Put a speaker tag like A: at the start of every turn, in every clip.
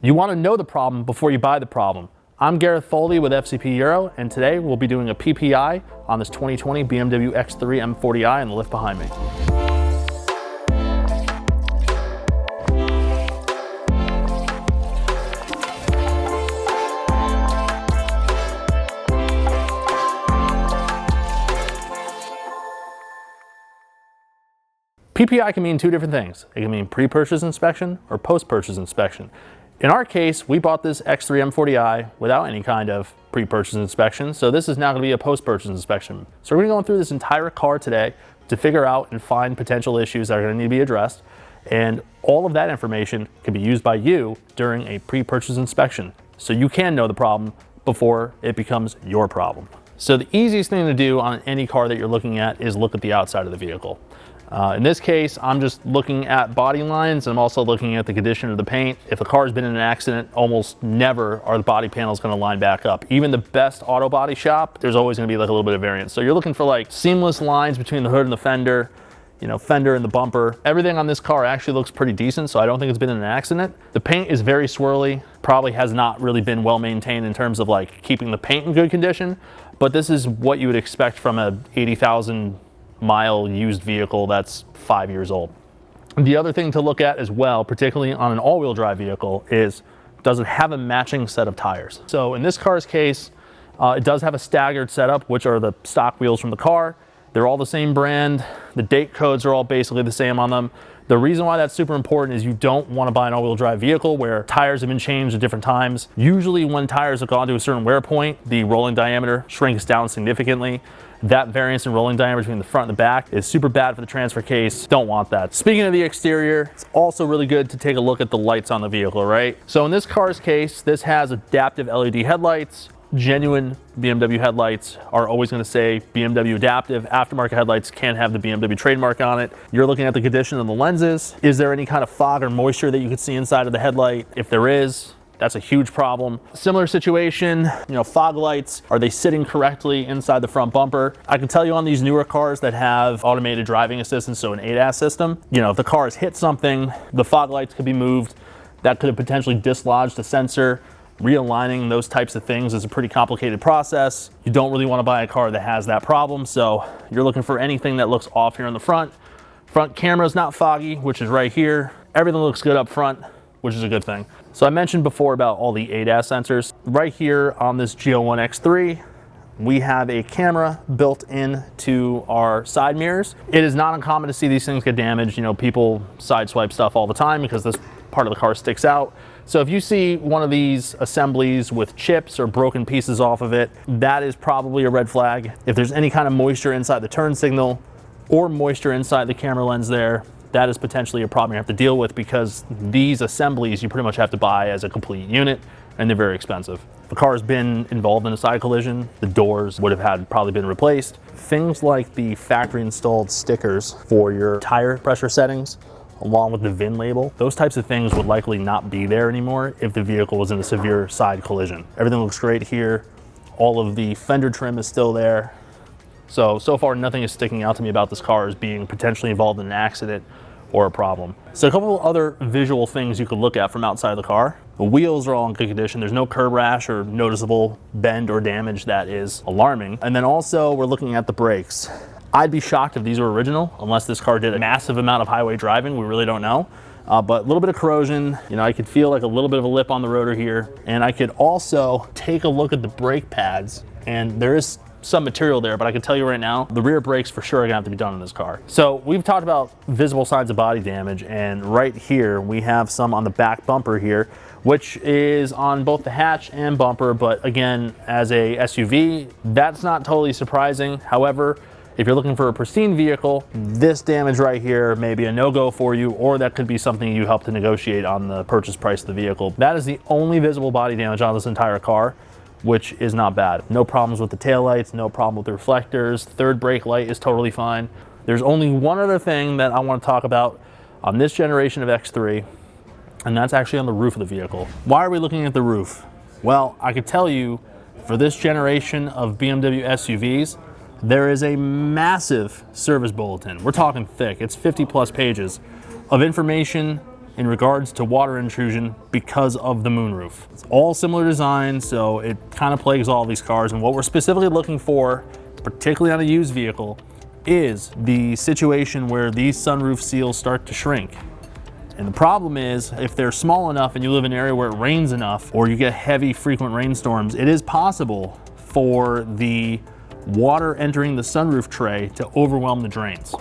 A: You want to know the problem before you buy the problem. I'm Gareth Foley with FCP Euro, and today we'll be doing a PPI on this 2020 BMW X3 M40i in the lift behind me. PPI can mean two different things. It can mean pre-purchase inspection or post-purchase inspection. In our case, we bought this X3 M40i without any kind of pre-purchase inspection, so this is now going to be a post-purchase inspection. So we're going to go through this entire car today to figure out and find potential issues that are going to need to be addressed, and all of that information can be used by you during a pre-purchase inspection, so you can know the problem before it becomes your problem. So the easiest thing to do on any car that you're looking at is look at the outside of the vehicle. In this case, I'm just looking at body lines. I'm also looking at the condition of the paint. If a car's been in an accident, almost never are the body panels going to line back up. Even the best auto body shop, there's always going to be like a little bit of variance. So you're looking for like seamless lines between the hood and the fender, you know, fender and the bumper. Everything on this car actually looks pretty decent, so I don't think it's been in an accident. The paint is very swirly, probably has not really been well maintained in terms of like keeping the paint in good condition, but this is what you would expect from a 80,000 mile used vehicle that's 5 years old. The other thing to look at as well, particularly on an all-wheel drive vehicle, is does it have a matching set of tires? So in this car's case, it does have a staggered setup, which are the stock wheels from the car. They're all the same brand. The date codes are all basically the same on them. The reason why that's super important is you don't want to buy an all-wheel drive vehicle where tires have been changed at different times. Usually when tires have gone to a certain wear point, the rolling diameter shrinks down significantly. That variance in rolling diameter between the front and the back is super bad for the transfer case. Don't want that. Speaking of the exterior, it's also really good to take a look at the lights on the vehicle, right? So in this car's case, this has adaptive LED headlights. Genuine BMW headlights are always going to say BMW adaptive. Aftermarket headlights can't have the BMW trademark on it. You're looking at the condition of the lenses. Is there any kind of fog or moisture that you could see inside of the headlight? If there is, that's a huge problem. Similar situation, you know, fog lights, are they sitting correctly inside the front bumper? I can tell you on these newer cars that have automated driving assistance, so an ADAS system, you know, if the car has hit something, the fog lights could be moved. That could have potentially dislodged the sensor. Realigning those types of things is a pretty complicated process. You don't really want to buy a car that has that problem, so you're looking for anything that looks off here in the front. Front camera's not foggy, which is right here. Everything looks good up front, which is a good thing. So I mentioned before about all the ADAS sensors. Right here on this G01 X3, we have a camera built into our side mirrors. It is not uncommon to see these things get damaged. You know, people sideswipe stuff all the time because this part of the car sticks out. So if you see one of these assemblies with chips or broken pieces off of it, that is probably a red flag. If there's any kind of moisture inside the turn signal or moisture inside the camera lens there, that is potentially a problem you have to deal with, because these assemblies you pretty much have to buy as a complete unit, and they're very expensive. If the car has been involved in a side collision, the doors would have probably been replaced. Things like the factory installed stickers for your tire pressure settings, along with the VIN label, those types of things would likely not be there anymore if the vehicle was in a severe side collision. Everything looks great here. All of the fender trim is still there. So far nothing is sticking out to me about this car as being potentially involved in an accident or a problem. So a couple of other visual things you could look at from outside the car. The wheels are all in good condition. There's no curb rash or noticeable bend or damage that is alarming. And then also we're looking at the brakes. I'd be shocked if these were original, unless this car did a massive amount of highway driving. We really don't know. But a little bit of corrosion, you know, I could feel like a little bit of a lip on the rotor here. And I could also take a look at the brake pads, and there is some material there, but I can tell you right now, the rear brakes for sure are gonna have to be done in this car. So we've talked about visible signs of body damage, and right here we have some on the back bumper here, which is on both the hatch and bumper, but again, as a SUV, that's not totally surprising. However, if you're looking for a pristine vehicle, this damage right here may be a no-go for you, or that could be something you help to negotiate on the purchase price of the vehicle. That is the only visible body damage on this entire car, which is not bad. No problems with the taillights, no problem with the reflectors. Third brake light is totally fine. There's only one other thing that I want to talk about on this generation of X3, and that's actually on the roof of the vehicle. Why are we looking at the roof? Well, I could tell you, for this generation of BMW SUVs, there is a massive service bulletin. We're talking thick. It's 50 plus pages of information in regards to water intrusion because of the moonroof. It's all similar design, so it kind of plagues all these cars. And what we're specifically looking for, particularly on a used vehicle, is the situation where these sunroof seals start to shrink. And the problem is, if they're small enough and you live in an area where it rains enough, or you get heavy frequent rainstorms, it is possible for the water entering the sunroof tray to overwhelm the drains.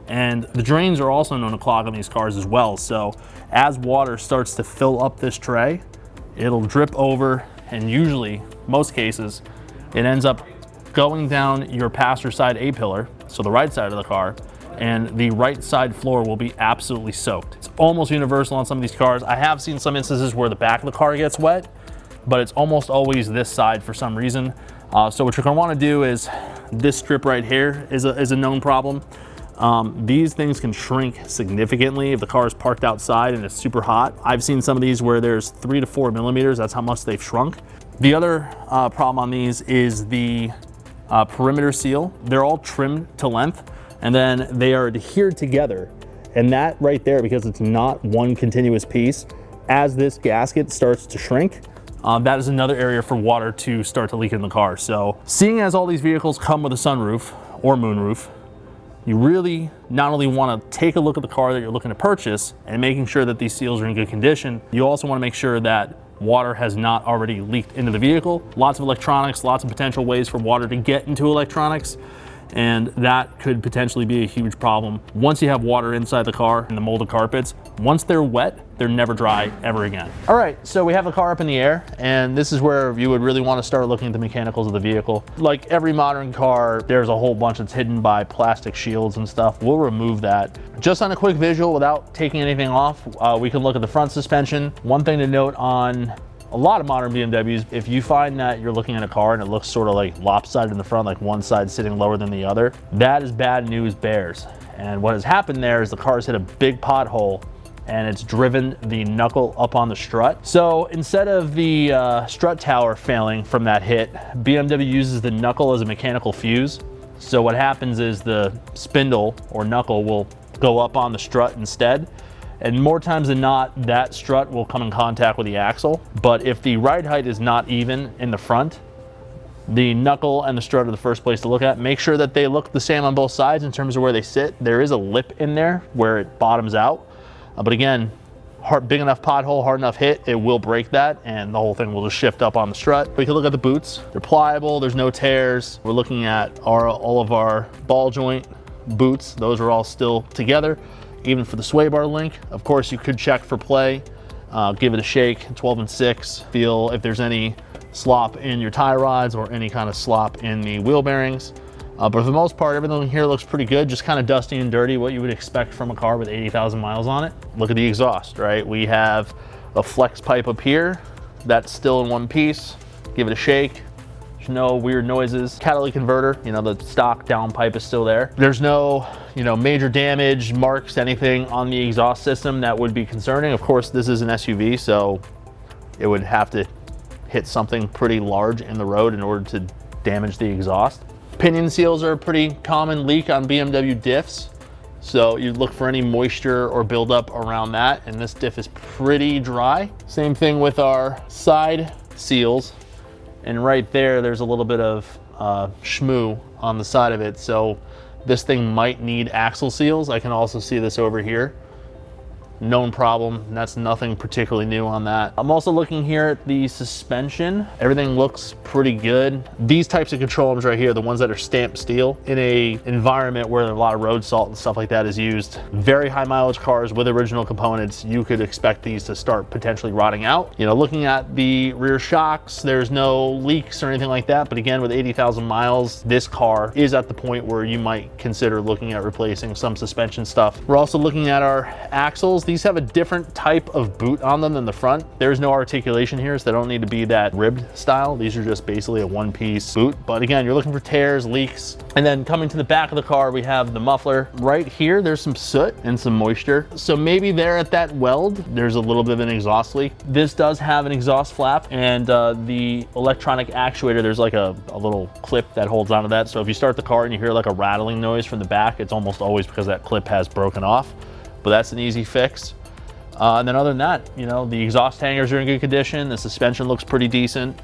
A: And the drains are also known to clog on these cars as well. So as water starts to fill up this tray, it'll drip over, and usually, most cases, it ends up going down your passenger side A-pillar, so the right side of the car, and the right side floor will be absolutely soaked. It's almost universal on some of these cars. I have seen some instances where the back of the car gets wet, but it's almost always this side for some reason. So what you're gonna wanna do is, this strip right here is a known problem. These things can shrink significantly if the car is parked outside and it's super hot. I've seen some of these where there's 3 to 4 millimeters, that's how much they've shrunk. The other problem on these is the perimeter seal. They're all trimmed to length, and then they are adhered together. And that right there, because it's not one continuous piece, as this gasket starts to shrink, that is another area for water to start to leak in the car. So seeing as all these vehicles come with a sunroof or moonroof, you really not only want to take a look at the car that you're looking to purchase and making sure that these seals are in good condition, you also want to make sure that water has not already leaked into the vehicle. Lots of electronics, lots of potential ways for water to get into electronics, and that could potentially be a huge problem. Once you have water inside the car and the molded carpets, once they're wet, they're never dry ever again. All right, so we have the car up in the air, and this is where you would really want to start looking at the mechanicals of the vehicle. Like every modern car, there's a whole bunch that's hidden by plastic shields and stuff. We'll remove that. Just on a quick visual without taking anything off, we can look at the front suspension. One thing to note on a lot of modern BMWs, if you find that you're looking at a car and it looks sort of like lopsided in the front, like one side sitting lower than the other, that is bad news bears. And what has happened there is the car's hit a big pothole and it's driven the knuckle up on the strut. So instead of the strut tower failing from that hit, BMW uses the knuckle as a mechanical fuse. So what happens is the spindle or knuckle will go up on the strut instead. And more times than not, that strut will come in contact with the axle. But if the ride height is not even in the front, the knuckle and the strut are the first place to look at. Make sure that they look the same on both sides in terms of where they sit. There is a lip in there where it bottoms out. But again, big enough pothole, hard enough hit, it will break that and the whole thing will just shift up on the strut. We can look at the boots. They're pliable, there's no tears. We're looking at all of our ball joint boots. Those are all still together. Even for the sway bar link, of course, you could check for play, give it a shake, 12 and 6, feel if there's any slop in your tie rods or any kind of slop in the wheel bearings. But for the most part, everything here looks pretty good, just kind of dusty and dirty, what you would expect from a car with 80,000 miles on it. Look at the exhaust, right? We have a flex pipe up here, that's still in one piece. Give it a shake. There's no weird noises. Catalytic converter, the stock downpipe is still there. There's no, major damage, marks, anything on the exhaust system that would be concerning. Of course, this is an SUV, so it would have to hit something pretty large in the road in order to damage the exhaust. Pinion seals are a pretty common leak on BMW diffs. So you look for any moisture or buildup around that, and this diff is pretty dry. Same thing with our side seals. And right there's a little bit of shmoo on the side of it. So this thing might need axle seals. I can also see this over here. Known problem, and that's nothing particularly new on that. I'm also looking here at the suspension. Everything looks pretty good. These types of control arms right here, the ones that are stamped steel, in a environment where a lot of road salt and stuff like that is used, very high mileage cars with original components, you could expect these to start potentially rotting out. Looking at the rear shocks, there's no leaks or anything like that, but again, with 80,000 miles, this car is at the point where you might consider looking at replacing some suspension stuff. We're also looking at our axles. These have a different type of boot on them than the front. There's no articulation here, so they don't need to be that ribbed style. These are just basically a one-piece boot. But again, you're looking for tears, leaks. And then coming to the back of the car, we have the muffler. Right here, there's some soot and some moisture. So maybe there at that weld, there's a little bit of an exhaust leak. This does have an exhaust flap, and the electronic actuator, there's like a little clip that holds onto that. So if you start the car and you hear like a rattling noise from the back, it's almost always because that clip has broken off. But that's an easy fix. And then other than that, you know, the exhaust hangers are in good condition. The suspension looks pretty decent.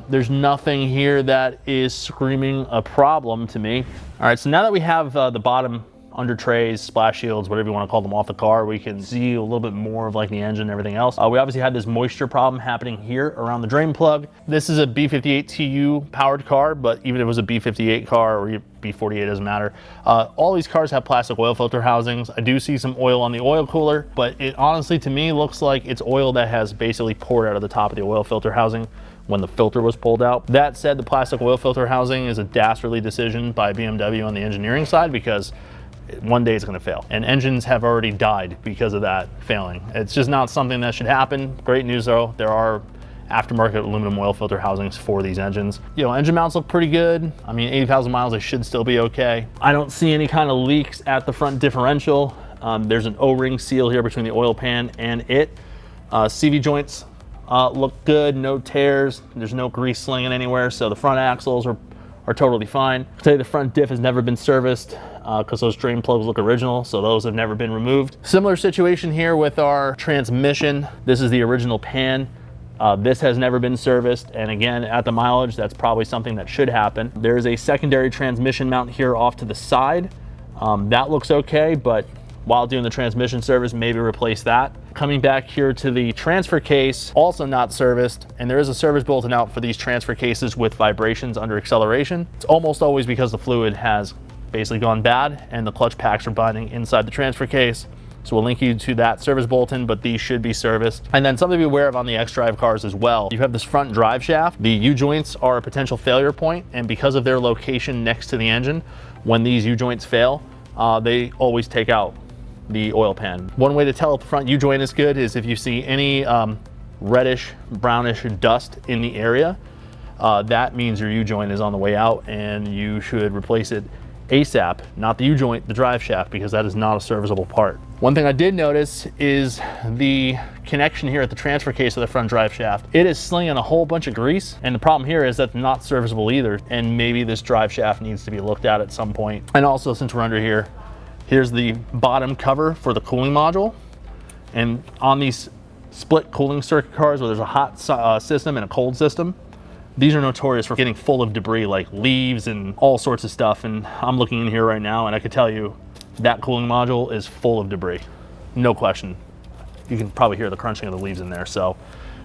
A: There's nothing here that is screaming a problem to me. All right, so now that we have the bottom under trays, splash shields, whatever you want to call them, off the car, we can see a little bit more of like the engine and everything else. We obviously had this moisture problem happening here around the drain plug. This is a B58 TU powered car, but even if it was a B58 car or B48, doesn't matter. All these cars have plastic oil filter housings. I do see some oil on the oil cooler, but it honestly to me looks like it's oil that has basically poured out of the top of the oil filter housing when the filter was pulled out. That said, the plastic oil filter housing is a dastardly decision by BMW on the engineering side, because one day it's going to fail, and engines have already died because of that failing. It's just not something that should happen. Great news though, there are aftermarket aluminum oil filter housings for these engines. You know, engine mounts look pretty good. I mean, 80,000 miles, they should still be okay. I don't see any kind of leaks at the front differential. There's an O-ring seal here between the oil pan and it. CV joints look good, no tears. There's no grease slinging anywhere, so the front axles are totally fine. I'll tell you, the front diff has never been serviced because those drain plugs look original, so those have never been removed. Similar situation here with our transmission. This is the original pan. This has never been serviced, and again, at the mileage, that's probably something that should happen. There's a secondary transmission mount here off to the side. That looks okay, but while doing the transmission service, maybe replace that. Coming back here to the transfer case, also not serviced, and there is a service bulletin out for these transfer cases with vibrations under acceleration. It's almost always because the fluid has basically gone bad and the clutch packs are binding inside the transfer case. So we'll link you to that service bulletin, but these should be serviced. And then something to be aware of on the X-Drive cars as well. You have this front drive shaft. The U-joints are a potential failure point, and because of their location next to the engine, when these U-joints fail, they always take out the oil pan. One way to tell if the front U-joint is good is if you see any reddish, brownish dust in the area, that means your U-joint is on the way out and you should replace it ASAP, not the U-joint, the drive shaft, because that is not a serviceable part. One thing I did notice is the connection here at the transfer case of the front drive shaft. It is slinging a whole bunch of grease, and the problem here is that's not serviceable either, and maybe this drive shaft needs to be looked at some point. And also, since we're under here, here's the bottom cover for the cooling module, and on these split cooling circuit cars where there's a hot system and a cold system, these are notorious for getting full of debris like leaves and all sorts of stuff. And I'm looking in here right now and I could tell you that cooling module is full of debris, no question. You can probably hear the crunching of the leaves in there. So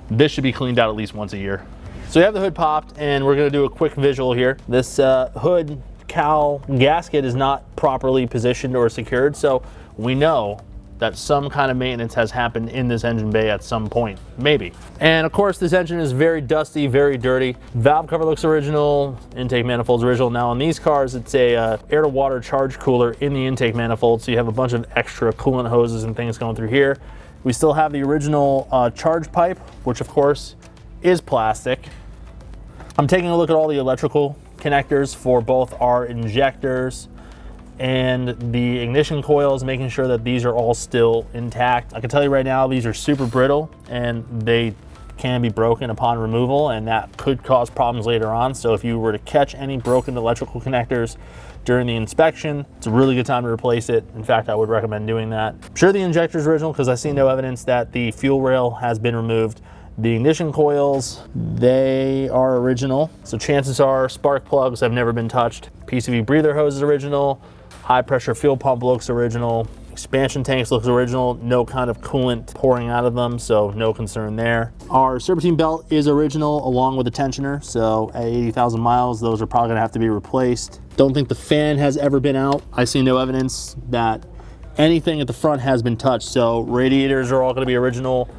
A: this should be cleaned out at least once a year. So you have the hood popped, and we're gonna do a quick visual here. This hood cowl gasket is not properly positioned or secured, so we know that some kind of maintenance has happened in this engine bay at some point, maybe. And of course, this engine is very dusty, very dirty. Valve cover looks original, intake manifold's original. Now on these cars, it's a air to water charge cooler in the intake manifold, so you have a bunch of extra coolant hoses and things going through here. We still have the original charge pipe, which of course is plastic. I'm taking a look at all the electrical connectors for both our injectors and the ignition coils, making sure that these are all still intact. I can tell you right now, these are super brittle and they can be broken upon removal, and that could cause problems later on. So if you were to catch any broken electrical connectors during the inspection, it's a really good time to replace it. In fact, I would recommend doing that. I'm sure the injector is original because I see no evidence that the fuel rail has been removed. The ignition coils, they are original. So chances are spark plugs have never been touched. PCV breather hose is original. High pressure fuel pump looks original. Expansion tanks looks original. No kind of coolant pouring out of them, so no concern there. Our serpentine belt is original along with the tensioner. So at 80,000 miles, those are probably gonna have to be replaced. Don't think the fan has ever been out. I see no evidence that anything at the front has been touched. So radiators are all gonna be original.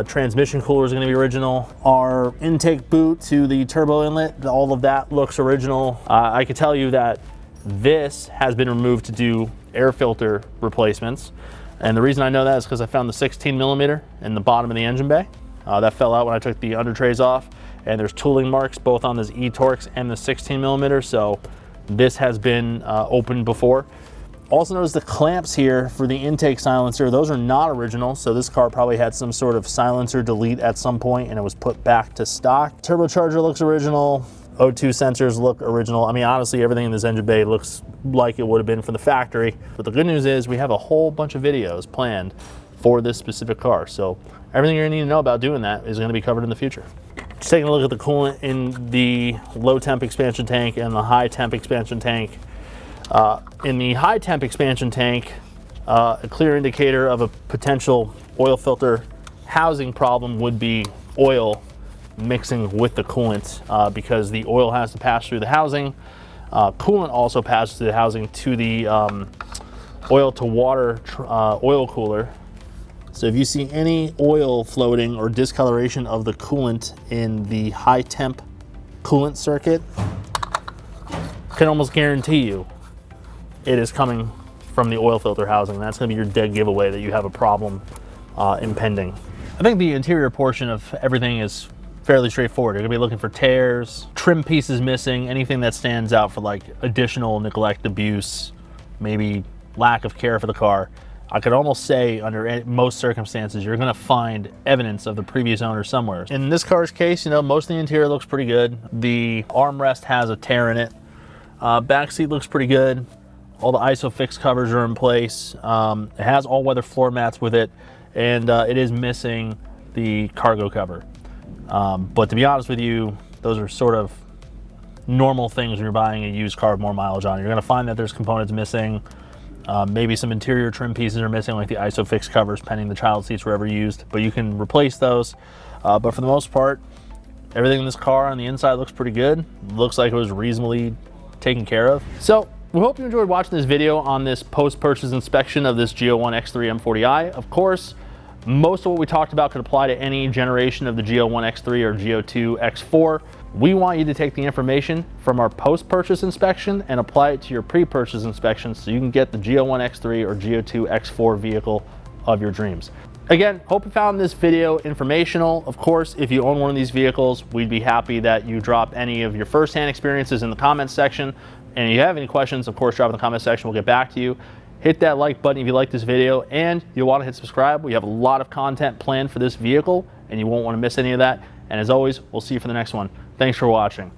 A: Transmission cooler is going to be original. Our intake boot to the turbo inlet, all of that looks original. I can tell you that this has been removed to do air filter replacements. And the reason I know that is because I found the 16 millimeter in the bottom of the engine bay. That fell out when I took the under trays off. And there's tooling marks both on this E-Torx and the 16 millimeter. So this has been opened before. Also notice the clamps here for the intake silencer. Those are not original, so this car probably had some sort of silencer delete at some point and it was put back to stock. Turbocharger looks original. O2 sensors look original. I mean, honestly, everything in this engine bay looks like it would have been from the factory. But the good news is we have a whole bunch of videos planned for this specific car. So everything you're gonna need to know about doing that is gonna be covered in the future. Just taking a look at the coolant in the low temp expansion tank and the high temp expansion tank. In the high temp expansion tank, a clear indicator of a potential oil filter housing problem would be oil mixing with the coolant, because the oil has to pass through the housing. Coolant also passes through the housing to the oil to water oil cooler. So if you see any oil floating or discoloration of the coolant in the high temp coolant circuit, I can almost guarantee you it is coming from the oil filter housing. That's going to be your dead giveaway that you have a problem impending. I think the interior portion of everything is fairly straightforward. You're going to be looking for tears, trim pieces missing, anything that stands out for like additional neglect, abuse, maybe lack of care for the car. I could almost say under most circumstances, you're going to find evidence of the previous owner somewhere. In this car's case, you know, most of the interior looks pretty good. The armrest has a tear in it. Back seat looks pretty good. All the ISOFIX covers are in place. It has all-weather floor mats with it, and it is missing the cargo cover. But to be honest with you, those are sort of normal things when you're buying a used car with more mileage on it. You're going to find that there's components missing. Maybe some interior trim pieces are missing, like the ISOFIX covers, pending the child seats were ever used, but you can replace those. But for the most part, everything in this car on the inside looks pretty good. Looks like it was reasonably taken care of. So we hope you enjoyed watching this video on this post-purchase inspection of this G01 X3 M40i. Of course, most of what we talked about could apply to any generation of the G01 X3 or G02 X4. We want you to take the information from our post-purchase inspection and apply it to your pre-purchase inspection so you can get the G01 X3 or G02 X4 vehicle of your dreams. Again, hope you found this video informational. Of course, if you own one of these vehicles, we'd be happy that you drop any of your first-hand experiences in the comments section. And if you have any questions, of course, drop in the comment section. We'll get back to you. Hit that like button if you like this video, and you'll want to hit subscribe. We have a lot of content planned for this vehicle, and you won't want to miss any of that. And as always, we'll see you for the next one. Thanks for watching.